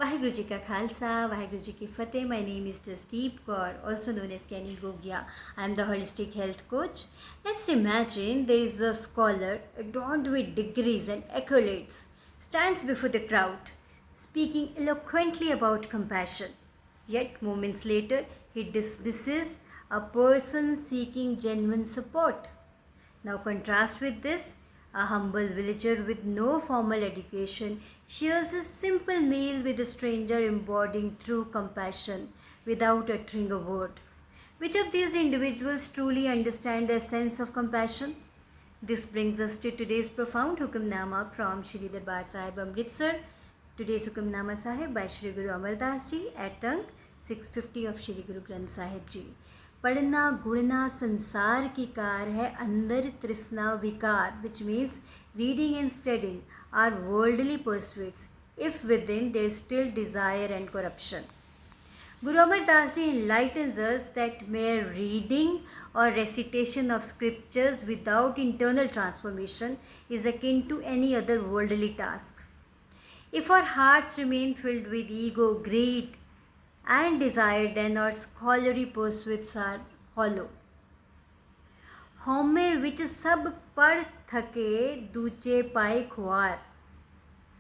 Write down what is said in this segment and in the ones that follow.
Vaheguru Ji Ka Khalsa, Vaheguru Ji Ki Fateh. My name is Jasdeep Kaur, also known as Kenny Gogia. I am the holistic health coach. Let's imagine there is a scholar adorned with degrees and accolades, stands before the crowd, speaking eloquently about compassion. Yet moments later, he dismisses a person seeking genuine support. Now contrast with this, a humble villager with no formal education shares a simple meal with a stranger embodying true compassion without uttering a word. Which of these individuals truly understand the essence of compassion? This brings us to today's profound Hukamnama from Shri Darbar Sahib Amritsar. Today's Hukamnama Sahib by Shri Guru Amar Das Ji at Tung 650 of Shri Guru Granth Sahib Ji. पढ़ना गुणना संसार की car है, अंदर तृष्णा विकार, which means reading and studying are worldly pursuits if within there is still desire and corruption. Guru Amar Das Ji enlightens us that mere reading or recitation of scriptures without internal transformation is akin to any other worldly task. If our hearts remain filled with ego, greed, and desire, then our scholarly pursuits are hollow. हौमे विच सब पढ़ थके दूजे पाए खुआर.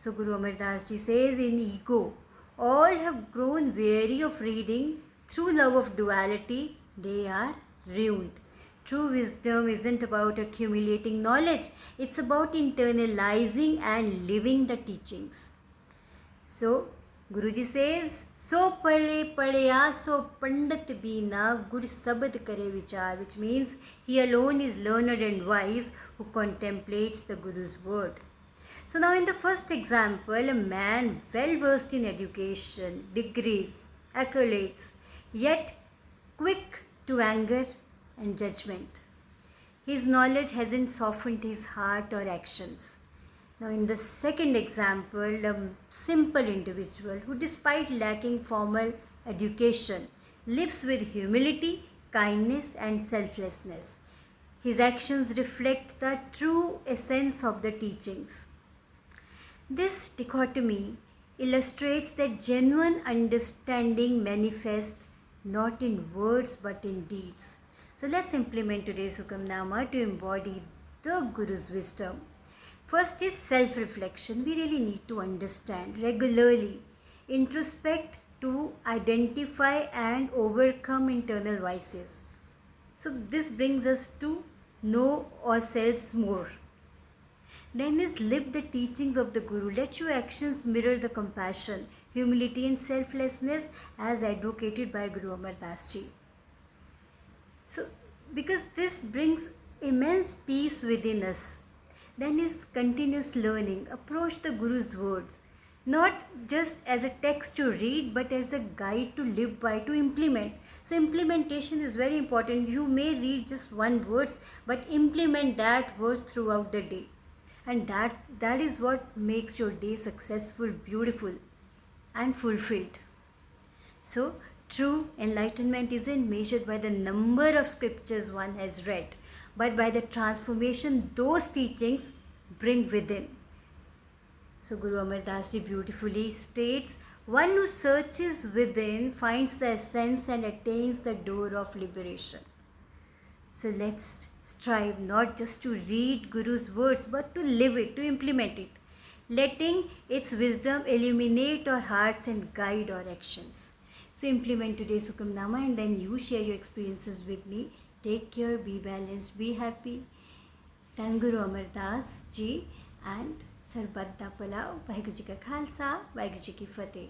So Guru Amar Das Ji says, in ego, all have grown weary of reading. Through love of duality, they are ruined. True wisdom isn't about accumulating knowledge. It's about internalizing and living the teachings. So Guruji says, so pale padya so pandit bina gur sabad kare vichar, which means he alone is learned and wise who contemplates the Guru's word. So now in the first example, a man well versed in education, degrees, accolades, yet quick to anger and judgment. His knowledge hasn't softened his heart or actions. Now in the second example, a simple individual who despite lacking formal education lives with humility, kindness and selflessness. His actions reflect the true essence of the teachings. This dichotomy illustrates that genuine understanding manifests not in words but in deeds. So let's implement today's Hukamnama to embody the Guru's wisdom. First is self-reflection. We really need to understand regularly, introspect to identify and overcome internal vices. So this brings us to know ourselves more. Then is live the teachings of the Guru. Let your actions mirror the compassion, humility and selflessness as advocated by Guru Amar Das Ji. So because this brings immense peace within us. Then is continuous learning. Approach the Guru's words not just as a text to read but as a guide to live by, to implement. So implementation is very important. You may read just one verse but implement that verse throughout the day, and that is what makes your day successful, beautiful and fulfilled. So true enlightenment isn't measured by the number of scriptures one has read, but by the transformation those teachings bring within. So Guru Amar Das Ji beautifully states, one who searches within finds the essence and attains the door of liberation. So let's strive not just to read Guru's words but to live it, to implement it, letting its wisdom illuminate our hearts and guide our actions. So implement today's Hukamnama and then you share your experiences with me. Take care, be balanced, be happy. Thank Guru Amar Das Ji and Sarbat Da Palav. Vaheguru Ji Ka Khalsa, Vaheguru Ji Ki Fateh.